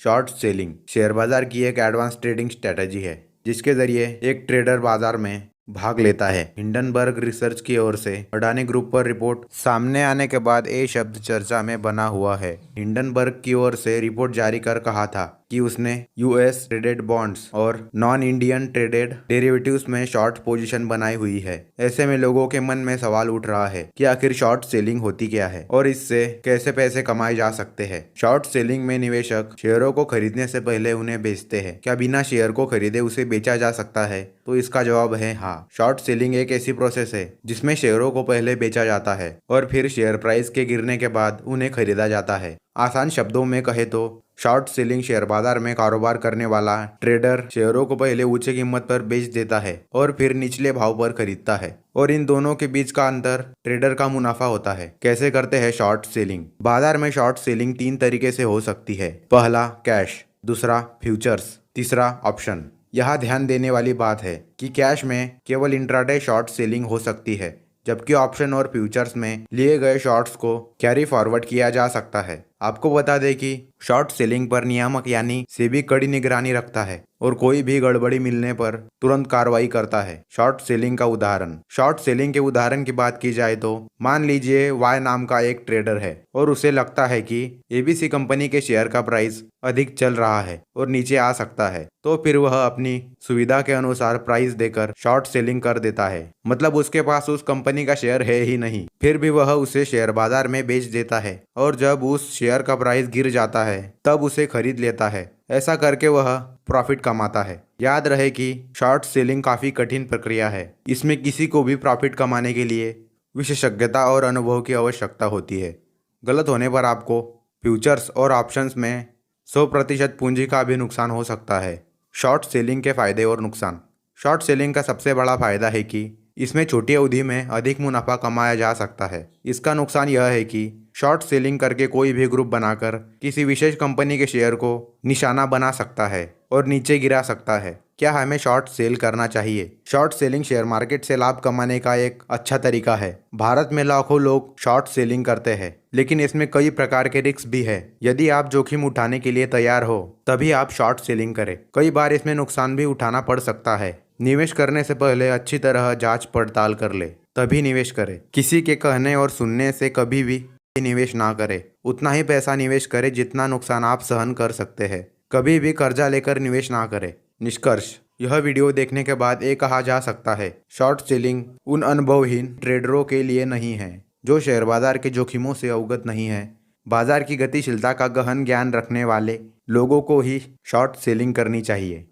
Short selling share बाजार की एक एडवांस ट्रेडिंग स्ट्रेटजी है जिसके जरिए एक ट्रेडर बाजार में भाग लेता है। हिंडनबर्ग रिसर्च की ओर से अडानी ग्रुप पर रिपोर्ट सामने आने के बाद ये शब्द चर्चा में बना हुआ है। हिंडनबर्ग की ओर से रिपोर्ट जारी कर कहा था कि उसने यूएस ट्रेडेड बॉन्ड्स और नॉन इंडियन ट्रेडेड डेरिवेटिव्स में शॉर्ट पोजीशन बनाई हुई है। ऐसे में लोगों के मन में सवाल उठ रहा है कि आखिर शॉर्ट सेलिंग होती क्या है और इससे कैसे पैसे कमाए जा सकते हैं। शॉर्ट सेलिंग में निवेशक शेयरों को खरीदने से पहले उन्हें बेचते हैं। क्या बिना शेयर को खरीदे उसे बेचा जा सकता है? तो इसका जवाब है हाँ। शॉर्ट सेलिंग एक ऐसी प्रोसेस है जिसमें शेयरों को पहले बेचा जाता है और फिर शेयर प्राइस के गिरने के बाद उन्हें खरीदा जाता है। आसान शब्दों में कहे तो शॉर्ट सेलिंग शेयर बाजार में कारोबार करने वाला ट्रेडर शेयरों को पहले ऊंची कीमत पर बेच देता है और फिर निचले भाव पर खरीदता है और इन दोनों के बीच का अंतर ट्रेडर का मुनाफा होता है। कैसे करते हैं शॉर्ट सेलिंग? बाजार में शॉर्ट सेलिंग 3 तरीके से हो सकती है। पहला कैश, दूसरा फ्यूचर्स, तीसरा ऑप्शन। यहाँ ध्यान देने वाली बात है कि कैश में केवल इंट्राडे शॉर्ट सेलिंग हो सकती है, जबकि ऑप्शन और फ्यूचर्स में लिए गए शॉर्ट्स को कैरी फॉरवर्ड किया जा सकता है। आपको बता दें कि शॉर्ट सेलिंग पर नियामक यानी सेबी कड़ी निगरानी रखता है और कोई भी गड़बड़ी मिलने पर तुरंत कार्रवाई करता है। शॉर्ट सेलिंग का उदाहरण। शॉर्ट सेलिंग के उदाहरण की बात की जाए तो मान लीजिए वाई नाम का एक ट्रेडर है और उसे लगता है कि एबीसी कंपनी के शेयर का प्राइस अधिक चल रहा है और नीचे आ सकता है, तो फिर वह अपनी सुविधा के अनुसार प्राइस देकर शॉर्ट सेलिंग कर देता है। मतलब उसके पास उस कंपनी का शेयर है ही नहीं, फिर भी वह उसे शेयर बाजार में बेच देता है और जब उस शेयर का प्राइस गिर जाता है तब उसे खरीद लेता है। ऐसा करके वह प्रॉफिट कमाता है। याद रहे कि शॉर्ट सेलिंग काफी कठिन प्रक्रिया है। इसमें किसी को भी प्रॉफिट कमाने के लिए विशेषज्ञता और अनुभव की आवश्यकता होती है। गलत होने पर आपको फ्यूचर्स और ऑप्शंस में 100% पूंजी का भी नुकसान हो सकता है। शॉर्ट सेलिंग के फायदे और नुकसान। शॉर्ट सेलिंग का सबसे बड़ा फायदा है कि इसमें छोटी अवधि में अधिक मुनाफा कमाया जा सकता है। इसका नुकसान यह है कि शॉर्ट सेलिंग करके कोई भी ग्रुप बनाकर किसी विशेष कंपनी के शेयर को निशाना बना सकता है और नीचे गिरा सकता है। क्या हमें शॉर्ट सेल करना चाहिए? शॉर्ट सेलिंग शेयर मार्केट से लाभ कमाने का एक अच्छा तरीका है। भारत में लाखों लोग शॉर्ट सेलिंग करते हैं, लेकिन इसमें कई प्रकार के रिस्क भी है। यदि आप जोखिम उठाने के लिए तैयार हो तभी आप शॉर्ट सेलिंग करें। कई बार इसमें नुकसान भी उठाना पड़ सकता है। निवेश करने से पहले अच्छी तरह जांच पड़ताल कर ले, तभी निवेश करें। किसी के कहने और सुनने से कभी भी निवेश ना करें। उतना ही पैसा निवेश करें जितना नुकसान आप सहन कर सकते हैं। कभी भी कर्जा लेकर निवेश ना करें। निष्कर्ष, यह वीडियो देखने के बाद ये कहा जा सकता है, शॉर्ट सेलिंग उन अनुभवहीन ट्रेडरों के लिए नहीं है जो शेयर बाजार के जोखिमों से अवगत नहीं है। बाजार की गतिशीलता का गहन ज्ञान रखने वाले लोगों को ही शॉर्ट सेलिंग करनी चाहिए।